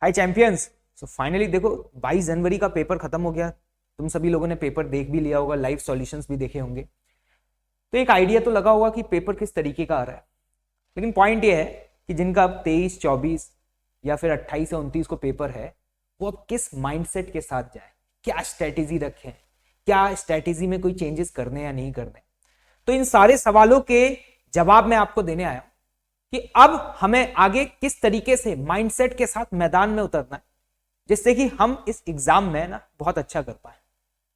हाय champions. So finally देखो 22 जनवरी का paper खत्म हो गया। तुम सभी लोगों ने पेपर देख भी लिया होगा, लाइव सॉल्यूशंस भी देखे होंगे, तो एक आइडिया तो लगा होगा कि पेपर किस तरीके का आ रहा है। लेकिन पॉइंट ये है कि जिनका अब 23, 24 या फिर 28 या 29 को पेपर है, वो अब किस माइंडसेट के साथ जाए, क्या स्ट्रेटेजी रखें, क्या स्ट्रेटेजी में कोई चेंजेस करने या नहीं करने। तो इन सारे सवालों के जवाब मैं आपको देने आया कि अब हमें आगे किस तरीके से माइंडसेट के साथ मैदान में उतरना है, जिससे कि हम इस एग्जाम में ना बहुत अच्छा कर पाए।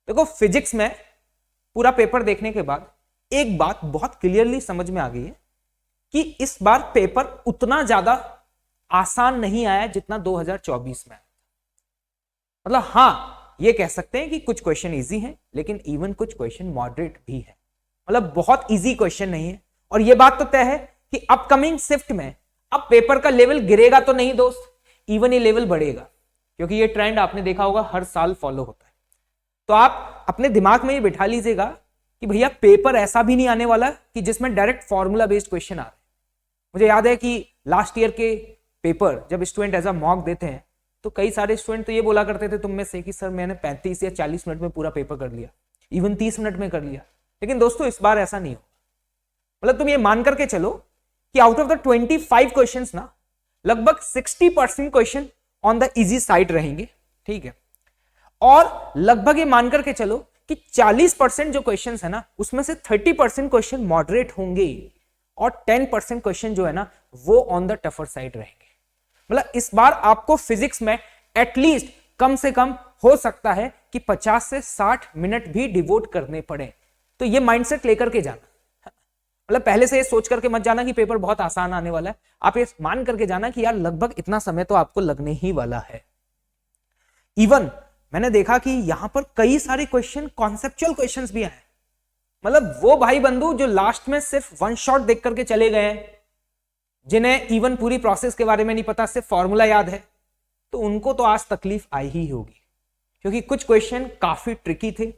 देखो फिजिक्स में पूरा पेपर देखने के बाद एक बात बहुत क्लियरली समझ में आ गई है कि इस बार पेपर उतना ज्यादा आसान नहीं आया जितना 2024 में आया। मतलब हाँ, ये कह सकते हैं कि कुछ क्वेश्चन इजी हैं, लेकिन इवन कुछ क्वेश्चन मॉडरेट भी है। मतलब बहुत इजी क्वेश्चन नहीं है। और ये बात तो तय है कि अपकमिंग शिफ्ट में अब पेपर का लेवल गिरेगा तो नहीं दोस्त, इवन ये लेवल बढ़ेगा, क्योंकि ये ट्रेंड आपने देखा होगा हर साल फॉलो होता है। तो आप अपने दिमाग में ये बिठा लीजिएगा कि भैया पेपर ऐसा भी नहीं आने वाला कि जिसमें डायरेक्ट फॉर्मूला बेस्ड क्वेश्चन आ रहे हैं। मुझे याद है कि लास्ट ईयर के पेपर जब स्टूडेंट एज अ मॉक देते हैं तो कई सारे स्टूडेंट तो ये बोला करते थे तुम में से कि सर मैंने 35 या 40 मिनट में पूरा पेपर कर लिया, इवन 30 मिनट में कर लिया। लेकिन दोस्तों इस बार ऐसा नहीं हो। मतलब तुम ये मान करके चलो कि आउट ऑफ द 25 क्वेश्चंस ना लगभग 60% question on the easy side रहेंगे, ठीक है। और लगभग ये मान करके चलो कि 40% जो क्वेश्चंस है ना उसमें से 30% क्वेश्चन मॉडरेट होंगे और 10% क्वेश्चन जो है ना वो ऑन द टफर साइड रहेंगे। मतलब इस बार आपको फिजिक्स में एटलीस्ट कम से कम हो सकता है कि 50 से 60 मिनट भी डिवोट करने पड़े। तो ये माइंडसेट लेकर के जाना, मतलब पहले से ये सोच करके मत जाना कि पेपर बहुत आसान आने वाला है। आप ये मान करके जाना कि यार लगभग इतना समय तो आपको लगने ही वाला है। इवन मैंने देखा कि यहां पर कई सारे क्वेश्चन कॉन्सेप्चुअल क्वेश्चंस भी आए। मतलब वो भाई बंधु जो लास्ट में सिर्फ वन शॉट देख करके चले गए हैं, जिन्हें इवन पूरी प्रोसेस के बारे में नहीं पता, सिर्फ फॉर्मूला याद है, तो उनको तो आज तकलीफ आई ही होगी, क्योंकि कुछ क्वेश्चन काफी ट्रिकी थे,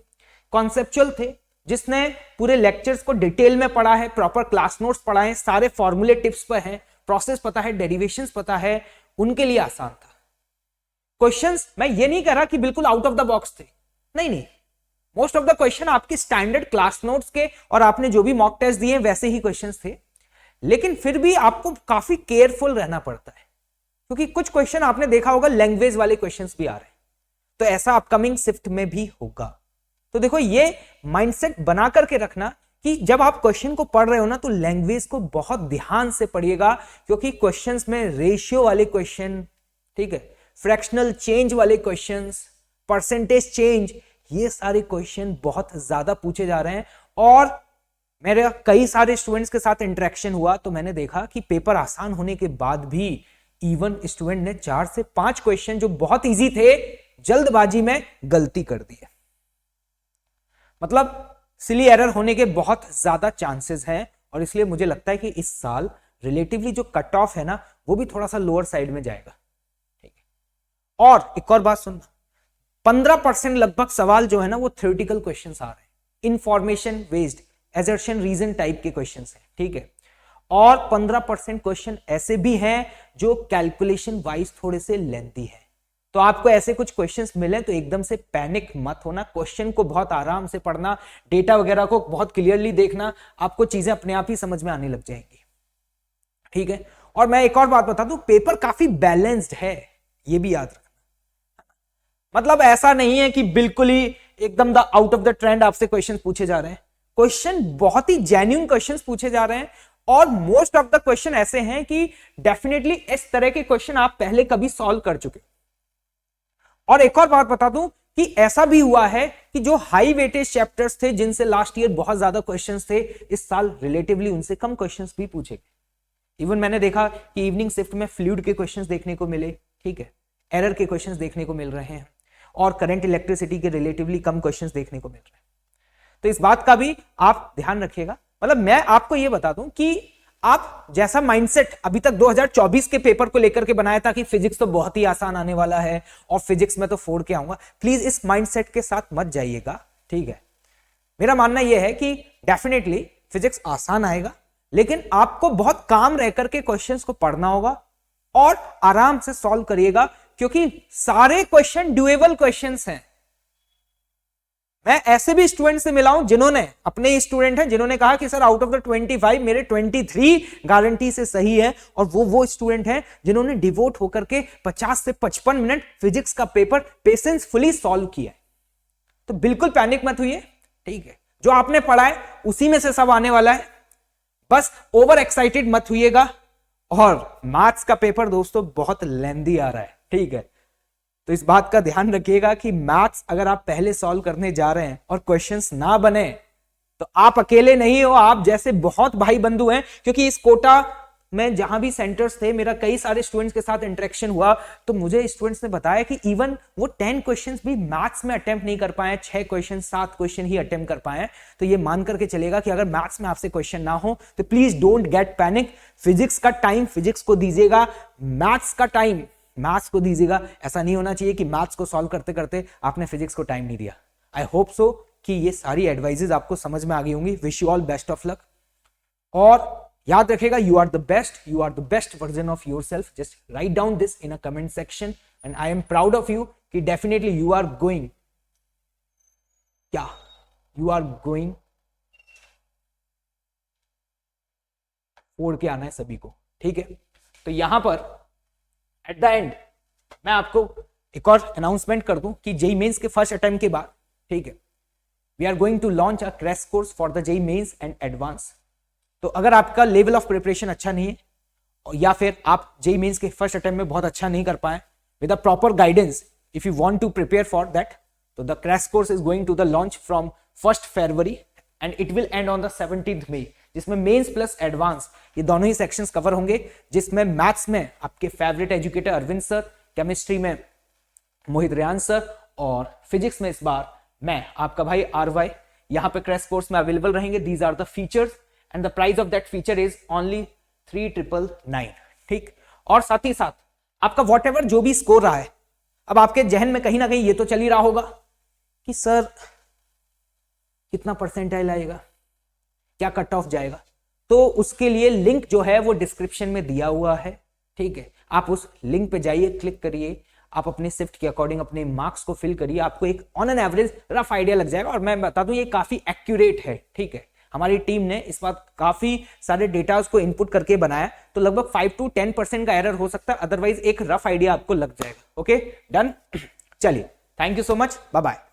कॉन्सेप्चुअल थे। जिसने पूरे लेक्चर्स को डिटेल में पढ़ा है, प्रॉपर क्लास नोट्स पढ़ा है, सारे फॉर्मूले टिप्स पर हैं, प्रोसेस पता है, डेरिवेशंस पता है, उनके लिए आसान था। क्वेश्चंस मैं ये नहीं कह रहा कि बिल्कुल आउट ऑफ द बॉक्स थे, नहीं, मोस्ट ऑफ द क्वेश्चन आपके स्टैंडर्ड क्लास नोट्स के और आपने जो भी मॉक टेस्ट दिए वैसे ही क्वेश्चंस थे। लेकिन फिर भी आपको काफी केयरफुल रहना पड़ता है, क्योंकि कुछ क्वेश्चन आपने देखा होगा लैंग्वेज वाले क्वेश्चंस भी आ रहे हैं। तो ऐसा अपकमिंग शिफ्ट में भी होगा। तो देखो ये माइंडसेट बना करके रखना कि जब आप क्वेश्चन को पढ़ रहे हो ना तो लैंग्वेज को बहुत ध्यान से पढ़िएगा, क्योंकि क्वेश्चंस में रेशियो वाले क्वेश्चन, ठीक है, फ्रैक्शनल चेंज वाले क्वेश्चंस, परसेंटेज चेंज, ये सारे क्वेश्चन बहुत ज्यादा पूछे जा रहे हैं। और मेरे कई सारे स्टूडेंट्स के साथ इंटरेक्शन हुआ तो मैंने देखा कि पेपर आसान होने के बाद भी इवन स्टूडेंट ने 4 से 5 क्वेश्चन जो बहुत इजी थे जल्दबाजी में गलती कर दी है। मतलब सिली एरर होने के बहुत ज्यादा चांसेस हैं, और इसलिए मुझे लगता है कि इस साल रिलेटिवली जो कट ऑफ है ना वो भी थोड़ा सा लोअर साइड में जाएगा, ठीक है। और एक और बात सुनना, 15% लगभग सवाल जो है ना वो थ्योरेटिकल क्वेश्चंस आ रहे हैं, information based, assertion reason type के क्वेश्चंस हैं, ठीक है। और 15% क्वेश्चन ऐसे भी हैं जो कैलकुलेशन वाइज थोड़े से लेंथी है। तो आपको ऐसे कुछ क्वेश्चंस मिले तो एकदम से पैनिक मत होना, क्वेश्चन को बहुत आराम से पढ़ना, डेटा वगैरह को बहुत क्लियरली देखना, आपको चीजें अपने आप ही समझ में आने लग जाएंगी, ठीक है। और मैं एक और बात बता दूं, पेपर काफी बैलेंस्ड है, ये भी याद रखना। मतलब ऐसा नहीं है कि बिल्कुल ही एकदम the out of the trend आपसे क्वेश्चन पूछे जा रहे हैं। क्वेश्चन बहुत ही जेन्युइन क्वेश्चन पूछे जा रहे हैं, और मोस्ट ऑफ द क्वेश्चन ऐसे हैं कि डेफिनेटली इस तरह के क्वेश्चन आप पहले कभी सॉल्व कर चुके। और एक और बात बता दूं कि ऐसा भी हुआ है कि जो हाई वेटेज चैप्टर्स थे जिनसे लास्ट ईयर बहुत ज्यादा क्वेश्चंस थे, इस साल रिलेटिवली उनसे कम क्वेश्चंस भी पूछे गए। इवन मैंने देखा कि इवनिंग शिफ्ट में फ्लूइड के क्वेश्चंस देखने को मिले, ठीक है, एरर के क्वेश्चंस देखने को मिल रहे हैं, और करंट इलेक्ट्रिसिटी के रिलेटिवली कम क्वेश्चंस देखने को मिल रहे हैं। तो इस बात का भी आप ध्यान रखिएगा। मतलब मैं आपको यह बता दूं कि आप जैसा माइंडसेट अभी तक 2024 के पेपर को लेकर के बनाया था कि फिजिक्स तो बहुत ही आसान आने वाला है और फिजिक्स में तो फोड़ के आऊंगा, प्लीज इस माइंडसेट के साथ मत जाइएगा, ठीक है। मेरा मानना यह है कि डेफिनेटली फिजिक्स आसान आएगा, लेकिन आपको बहुत काम रह करके क्वेश्चंस को पढ़ना होगा और आराम से सॉल्व करिएगा, क्योंकि सारे क्वेश्चन ड्यूएबल क्वेश्चंस हैं। मैं ऐसे भी स्टूडेंट से मिला हूं जिन्होंने, अपने ही स्टूडेंट हैं जिन्होंने कहा कि सर आउट ऑफ द 25 मेरे 23 गारंटी से सही है, और वो स्टूडेंट हैं जिन्होंने डिवोट होकर के 50 से 55 मिनट फिजिक्स का पेपर पेशेंसफुली सॉल्व किया है। तो बिल्कुल पैनिक मत हुइए, ठीक है, जो आपने पढ़ा है उसी में से सब आने वाला है, बस ओवर एक्साइटेड मत हुइएगा। और मैथ्स का पेपर दोस्तों बहुत लेंदी आ रहा है, ठीक है, तो इस बात का ध्यान रखिएगा कि मैथ्स अगर आप पहले सॉल्व करने जा रहे हैं और क्वेश्चंस ना बने तो आप अकेले नहीं हो, आप जैसे बहुत भाई बंधु हैं। क्योंकि इस कोटा में जहां भी सेंटर्स थे, मेरा कई सारे स्टूडेंट्स के साथ इंटरेक्शन हुआ, तो मुझे स्टूडेंट्स ने बताया कि इवन वो 10 क्वेश्चंस भी मैथ्स में अटेम्प्ट नहीं कर पाए, 6 क्वेश्चन 7 क्वेश्चन ही अटेम्प्ट कर पाए। तो ये मान करके चलेगा कि अगर मैथ्स में आपसे क्वेश्चन ना हो तो please don't get panic. Physics का टाइम फिजिक्स को दीजिएगा, मैथ्स का टाइम मैथ्स को दीजिएगा। ऐसा नहीं होना चाहिए कि मैथ्स को सॉल्व करते करते आपने फिजिक्स को टाइम नहीं दिया। आई होप सो कि ये सारी एडवाइजेज आपको समझ में आ गई होंगी। Wish you all best of luck, और याद रखेगा you are the best version of yourself. Just write down this in a comment section and I am proud of you कि डेफिनेटली यू आर गोइंग फोड़ के आना है सभी को, ठीक है। तो यहां पर एट द एंड मैं आपको एक और अनाउंसमेंट कर दूं कि जेईई मेंस के फर्स्ट अटेम्प्ट के बाद, ठीक है, we are going to launch a crash course for the JEE mains and advance. तो अगर आपका लेवल ऑफ प्रिपरेशन अच्छा नहीं है, या फिर आप जेईई मेंस के फर्स्ट अटेम्प्ट में बहुत अच्छा नहीं कर पाए, with a proper guidance, if you want to prepare for that, तो the crash course is going to the launch from 1 फरवरी and it will end on the 17th मई, जिसमें मेंस प्लस एडवांस ये दोनों ही सेक्शंस कवर होंगे। जिसमें maths में आपके favourite educator Arvind sir, chemistry में मोहित रेयान सर, और फिजिक्स में इस बार मैं आपका भाई RY यहां पे क्रैश कोर्स में अवेलेबल रहेंगे। These are the features and the price of that feature is only 3999, ठीक। और साथ ही साथ आपका वॉट जो भी स्कोर रहा है, अब आपके जहन में कहीं ना कहीं ये तो चल ही रहा होगा कि सर कितना परसेंटाइल आएगा, क्या कट ऑफ जाएगा। तो उसके लिए लिंक जो है वो डिस्क्रिप्शन में दिया हुआ है, ठीक है। आप उस लिंक पे जाइए, क्लिक करिए, आप अपने शिफ्ट के अकॉर्डिंग अपने मार्क्स को फिल करिए, आपको एक on an average rough idea लग जाएगा। और मैं बता दूं ये काफी एक्यूरेट है, ठीक है। हमारी टीम ने इस बात काफी सारे डेटास को इनपुट करके बनाया, तो लगभग 5 to 10% का एरर हो सकता है, अदरवाइज एक रफ आइडिया आपको लग जाएगा। ओके डन, चलिए, thank you so much, bye bye.